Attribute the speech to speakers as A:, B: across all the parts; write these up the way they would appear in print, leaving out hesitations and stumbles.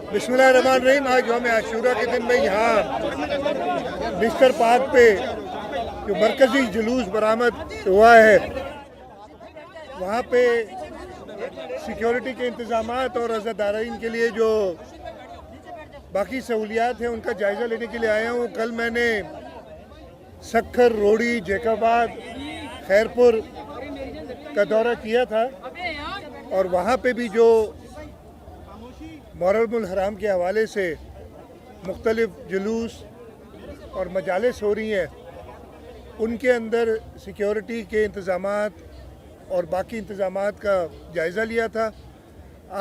A: बिस्मिल्लाहिर्रहमानिर्रहीम। आज यौम आशूरा के दिन में यहाँ बिस्तर पार्क पे जो मरकज़ी जुलूस बरामद हुआ है, वहाँ पे सिक्योरिटी के इंतज़ामात और अज़ादारीन के लिए जो बाकी सहूलियात हैं उनका जायज़ा लेने के लिए आया हूँ। कल मैंने सक्खर, रोड़ी, जैकाबाद, खैरपुर का दौरा किया था और वहाँ पे भी जो मुहर्रमुल हराम के हवाले से मुख्तलिफ जुलूस और मजालिस हो रही हैं, उनके अंदर सिक्योरिटी के इंतज़ामात और बाकी इंतज़ामात का जायज़ा लिया था।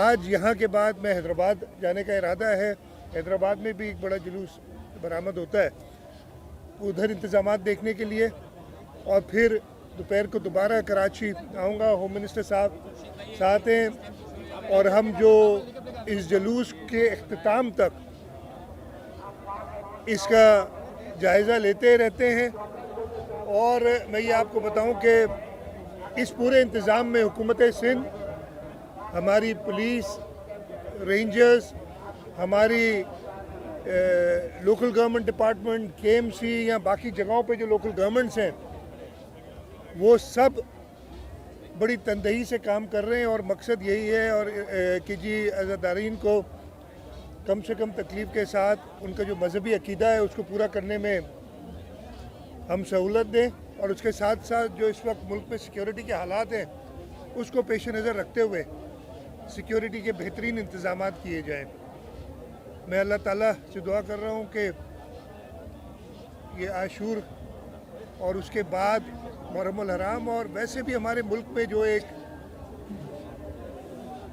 A: आज यहाँ के बाद मैं हैदराबाद जाने का इरादा है। हैदराबाद में भी एक बड़ा जुलूस बरामद होता है, उधर इंतज़ामात देखने के लिए, और फिर दोपहर को दोबारा कराची आऊँगा। होम मिनिस्टर साहब साथ हैं और हम जो इस जुलूस के इख्तिताम तक इसका जायज़ा लेते रहते हैं। और मैं ये आपको बताऊं कि इस पूरे इंतज़ाम में हुकूमत सिंध, हमारी पुलिस, रेंजर्स, हमारी लोकल गवर्नमेंट डिपार्टमेंट, KMC या बाकी जगहों पे जो लोकल गवर्नमेंट्स हैं, वो सब बड़ी तनदही से काम कर रहे हैं। और मकसद यही है और कि जी अज़ादारीन को कम से कम तकलीफ़ के साथ उनका जो मजहबी अकीदा है उसको पूरा करने में हम सहूलत दें, और उसके साथ साथ जो इस वक्त मुल्क में सिक्योरिटी के हालात हैं उसको पेश नज़र रखते हुए सिक्योरिटी के बेहतरीन इंतज़ाम किए जाएँ। मैं अल्लाह ताला से दुआ कर रहा हूँ कि ये आशूर और उसके बाद मुहर्रमुल हराम और वैसे भी हमारे मुल्क में जो एक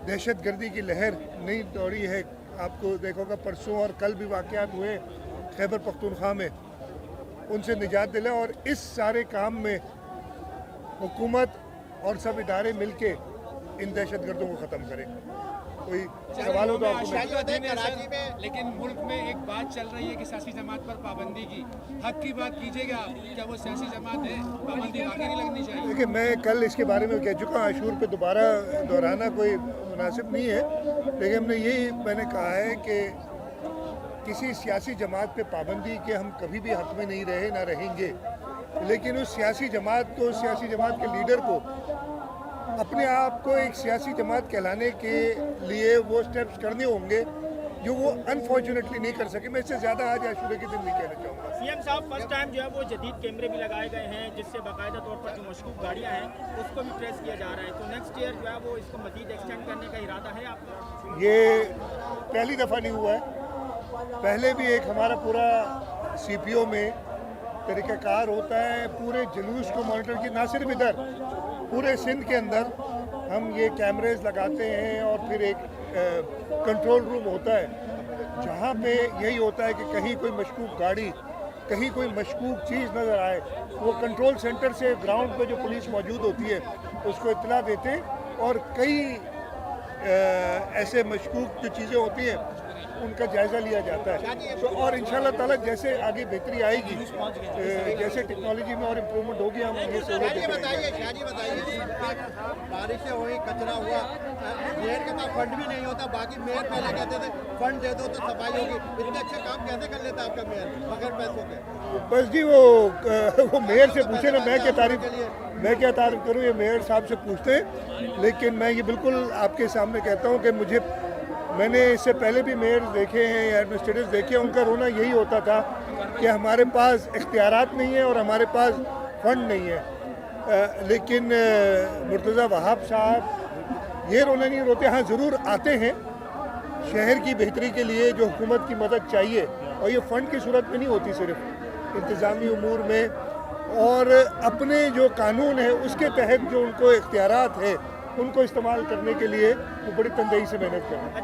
A: दहशत गर्दी की लहर नहीं दौड़ी है, आपको देखोगा परसों और कल भी वाक़यात हुए खैबर पख्तूनख्वा में, उनसे निजात दिलाए। और इस सारे काम में हुकूमत और सब इदारे मिलके इन दहशत गर्दों को ख़त्म करें। कोई सवाल हो तो आपको।
B: लेकिन मुल्क में एक बात चल रही है कि सियासी जमात पर पाबंदी की, हक की बात कीजिएगा, क्या वो सियासी जमात है, पाबंदी वाकई नहीं लगनी चाहिए?
A: देखिए, मैं कल इसके बारे में कह चुका हूँ, आशूर पे दोबारा दोहराना कोई मुनासिब नहीं है, लेकिन मैंने कहा है कि किसी सियासी जमात पे पाबंदी के हम कभी भी हक में नहीं रहे, ना रहेंगे। लेकिन उस सियासी जमात को, सियासी जमात के लीडर को अपने आप को एक सियासी जमात कहलाने के लिए वो स्टेप्स करने होंगे जो वो अनफॉर्चुनेटली नहीं कर सके। मैं इससे ज़्यादा आज आशूरे के दिन नहीं कहना चाहूँगा।
C: सीएम साहब, फर्स्ट टाइम जो है वो जदीद कैमरे भी लगाए गए हैं, जिससे बाकायदा तौर पर जो मशकूक गाड़ियाँ हैं उसको भी ट्रेस किया जा रहा है। तो नेक्स्ट ईयर जो है वो इसको मजीद एक्सटेंड करने का इरादा है आपका? ये
A: पहली दफ़ा नहीं हुआ है। पहले भी एक हमारा पूरा CPO में तरीक़ाकार होता है, पूरे जुलूस को मॉनिटर की, ना सिर्फ इधर, पूरे सिंध के अंदर हम ये कैमरेज लगाते हैं। और फिर एक कंट्रोल रूम होता है जहाँ पे यही होता है कि कहीं कोई मशकूक गाड़ी, कहीं कोई मशकूक चीज़ नज़र आए, वो कंट्रोल सेंटर से ग्राउंड पे जो पुलिस मौजूद होती है उसको इत्तला देते हैं, और कई ऐसे मशकूक जो चीज़ें होती हैं उनका जायज़ा लिया जाता है। तो और इंशाअल्लाह ताला जैसे आगे बेहतरी आएगी, जैसे टेक्नोलॉजी में और इम्प्रूवमेंट होगी, हम ये
D: बारिशें हुई, कचरा हुआ, मेयर के पास फंड भी नहीं होता। बाकी मेयर पहले कहते थे फंड दे दो तो सफाई होगी। इतने अच्छे काम कैसे कर लेता आपका मेयर बगैर पैसों के?
A: बस जी वो मेयर से पूछे ना, मैं क्या तारीफ करूँ, ये मेयर साहब से पूछते हैं। लेकिन मैं ये बिल्कुल आपके सामने कहता हूँ कि मैंने इससे पहले भी मेयर देखे हैं या एडमिनिस्ट्रेटर्स देखे हैं, उनका रोना यही होता था कि हमारे पास इख्तियारात नहीं है और हमारे पास फंड नहीं है। लेकिन मुर्तज़ा वहाब साहब ये रोना नहीं रोते। हाँ, ज़रूर आते हैं शहर की बेहतरी के लिए, जो हुकूमत की मदद चाहिए, और ये फ़ंड की सूरत में नहीं होती, सिर्फ इंतज़ामी उमूर में और अपने जो कानून है उसके तहत जो उनको इख्तियारात है उनको इस्तेमाल करने के लिए वो बड़ी तनदेही से मेहनत करें।